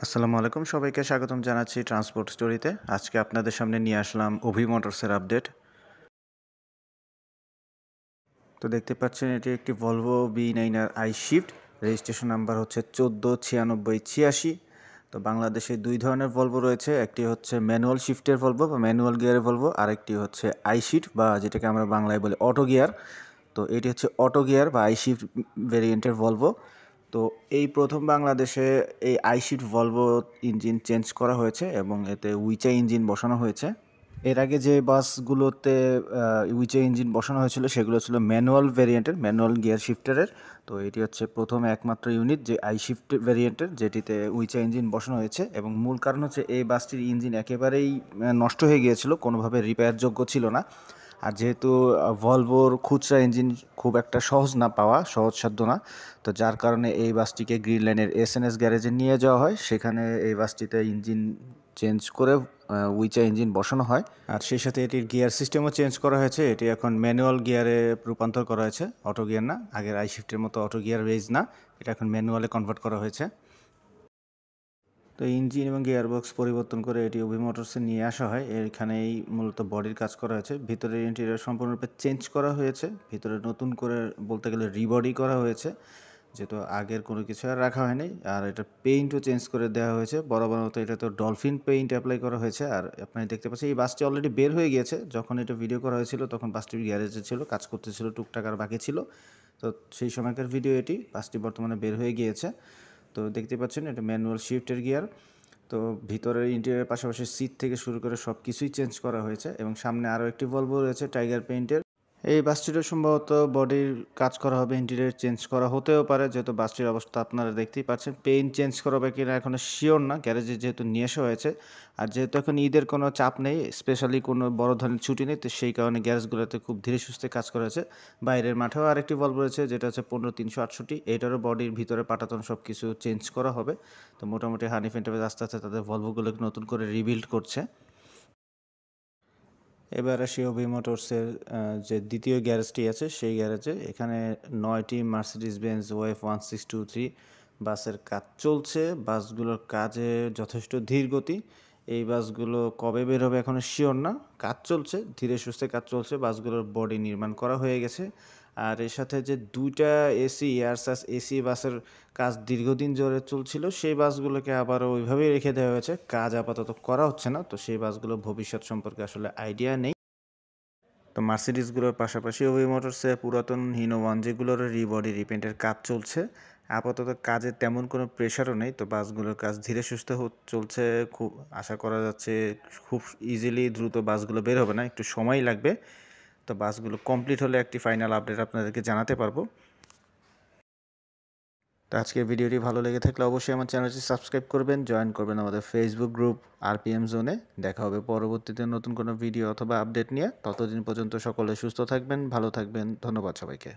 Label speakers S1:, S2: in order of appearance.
S1: আসসালামু আলাইকুম, সবাইকে স্বাগতম জানাচ্ছি ট্রান্সপোর্ট স্টোরিতে। আজকে আপনাদের সামনে নিয়ে আসলাম অভি মোটরসের আপডেট। তো দেখতে পাচ্ছেন এটি একটি Volvo V9R I shift, registration number হচ্ছে 149686। তো বাংলাদেশে দুই ধরনের ভলভো রয়েছে, একটি হচ্ছে ম্যানুয়াল শিফটের ভলভো বা ম্যানুয়াল গিয়ারের ভলভো, আরেকটি হচ্ছে আই শিফট বা যেটাকে আমরা বাংলায় বলি অটো গিয়ার। তো এটি হচ্ছে অটো গিয়ার বা আই শিফট ভেরিয়েন্টের ভলভো। তো এই প্রথম বাংলাদেশে এই I shift Volvo engine change করা হয়েছে এবং এতে উইচা ইঞ্জিন বসানো হয়েছে। এর আগে যে বাসগুলোতে উইচা ইঞ্জিন বসানো হয়েছিল সেগুলো ছিল ম্যানুয়াল ভেরিয়েন্টের, ম্যানুয়াল গিয়ার শিফটারের। তো এটি হচ্ছে প্রথম একমাত্র ইউনিট যে আই শিফট ভেরিয়েন্টের যেটিতে উইচা ইঞ্জিন বসানো হয়েছে। এবং মূল কারণ হচ্ছে এই বাসটির ইঞ্জিন একেবারেই নষ্ট হয়ে গিয়েছিল, কোনোভাবে রিপেয়ারযোগ্য ছিল না। আর যেহেতু ভলভোর খুচরা ইঞ্জিন খুব একটা সহজ না পাওয়া, সহজসাধ্য না, তো যার কারণে এই বাসটিকে গ্রিন লাইনের এসএনএস গ্যারেজে নিয়ে যাওয়া হয়। সেখানে এই বাসটিতে ইঞ্জিন চেঞ্জ করে উইচা ইঞ্জিন বসানো হয়। আর সেই সাথে এটির গিয়ার সিস্টেমও চেঞ্জ করা হয়েছে, এটি এখন ম্যানুয়াল গিয়ারে রূপান্তর করা হয়েছে, অটো গিয়ার না। আগের আই শিফটের মতো অটো গিয়ার রেজ না, এটা এখন ম্যানুয়ালে কনভার্ট করা হয়েছে। তো ইঞ্জিন এবং গিয়ারবক্স পরিবর্তন করে এটি অভি মোটরসে নিয়ে আসা হয়। এখানেই মূলত বডির কাজ করা হয়েছে, ভিতরের ইন্টেরিয়র সম্পূর্ণরূপে চেঞ্জ করা হয়েছে, ভিতরে নতুন করে বলতে গেলে রিবডি করা হয়েছে, যেহেতু আগের কোনো কিছু আর রাখা হয়নি। আর এটা পেইন্টও চেঞ্জ করে দেওয়া হয়েছে, বরাবর মতো এটা তো ডলফিন পেইন্ট অ্যাপ্লাই করা হয়েছে। আর আপনি দেখতে পাচ্ছেন এই বাসটি অলরেডি বের হয়ে গিয়েছে, যখন এটা ভিডিও করা হয়েছিল তখন বাসটি গ্যারেজে ছিল, কাজ করতেছিল, টুকটাক আর বাকি ছিল। তো সেই সময়কার ভিডিও এটি, বাসটি বর্তমানে বের হয়ে গিয়েছে। তো দেখতে পাচ্ছেন এটা ম্যানুয়াল শিফটের গিয়ার। তো ভিতরের ইন্টেরিয়রের পাশাপাশি সিট থেকে শুরু করে সব কিছুই চেঞ্জ করা হয়েছে এবং সামনে আরও একটি ভলভো রয়েছে টাইগার পেইন্টের। এই বাসটিরও সম্ভবত বডির কাজ করা হবে, ইন্টেরিয়র চেঞ্জ করা হতেও পারে, যেহেতু বাসটির অবস্থা আপনারা দেখতেই পাচ্ছেন। পেইন্ট চেঞ্জ করা হবে কিনা এখনও শিওর না, গ্যারেজে যেহেতু নিয়ে আসা হয়েছে। আর যেহেতু এখন ঈদের কোনো চাপ নেই, স্পেশালি কোনো বড় ধরনের ছুটি নেই, তো সেই কারণে গ্যারেজগুলোতে খুব ধীরে সুস্থে কাজ করা হয়েছে। বাইরের মাঠেও আরেকটি ভলভো রয়েছে যেটা হচ্ছে 15368, এইটারও বডির ভিতরে পাটাতন সব কিছু চেঞ্জ করা হবে। তো মোটামুটি হানিফ এন্টারপ্রাইজ আস্তে আস্তে তাদের ভলভোগুলোকে নতুন করে রিবিল্ড করছে। এবার আসি অভি মোটরসের যে দ্বিতীয় গ্যারেজটি আছে সেই গ্যারেজে। এখানে 9টি মার্সিডিজ বেঞ্জ ওয়েভ 1623 বাসের কাজ চলছে। বাসগুলোর কাজে যথেষ্ট ধীর গতি। এই বাসগুলো কবে বের হবে এখনও শিওর না, কাজ চলছে, ধীরে সুস্থে কাজ চলছে। বাসগুলোর বডি নির্মাণ করা হয়ে গেছে। আর এর সাথে যে দুইটা এসি এয়ারসাস এসি বাসের কাজ দীর্ঘদিন ধরে চলছিল, সেই বাসগুলোকে আবার ওইভাবেই রেখে দেওয়া হয়েছে, কাজ আপাতত করা হচ্ছে না। তো সেই বাসগুলো ভবিষ্যৎ সম্পর্কে আসলে আইডিয়া নেই। তো মার্সিডিজগুলোর পাশাপাশি অভি মোটরসে পুরাতন হিনো ওয়ান যেগুলোর রিবডি রিপেন্টের কাজ চলছে। আপাতত কাজের তেমন কোনো প্রেশারও নেই, তো বাসগুলোর কাজ ধীরে সুস্থে চলছে। খুব আশা করা যাচ্ছে খুব ইজিলি দ্রুত বাসগুলো বের হবে না, একটু সময় লাগবে। তো বাসগুলো কমপ্লিট হলে একটি ফাইনাল আপডেট আপনাদেরকে জানাতে পারবো। তো আজকের ভিডিওটি ভালো লেগে থাকলে অবশ্যই আমার চ্যানেলটি সাবস্ক্রাইব করবেন, জয়েন করবেন আমাদের ফেসবুক গ্রুপ আরপিএম জোনে। দেখা হবে পরবর্তীতে নতুন কোনো ভিডিও অথবা আপডেট নিয়ে। ততদিন পর্যন্ত সকলে সুস্থ থাকবেন, ভালো থাকবেন। ধন্যবাদ সবাইকে।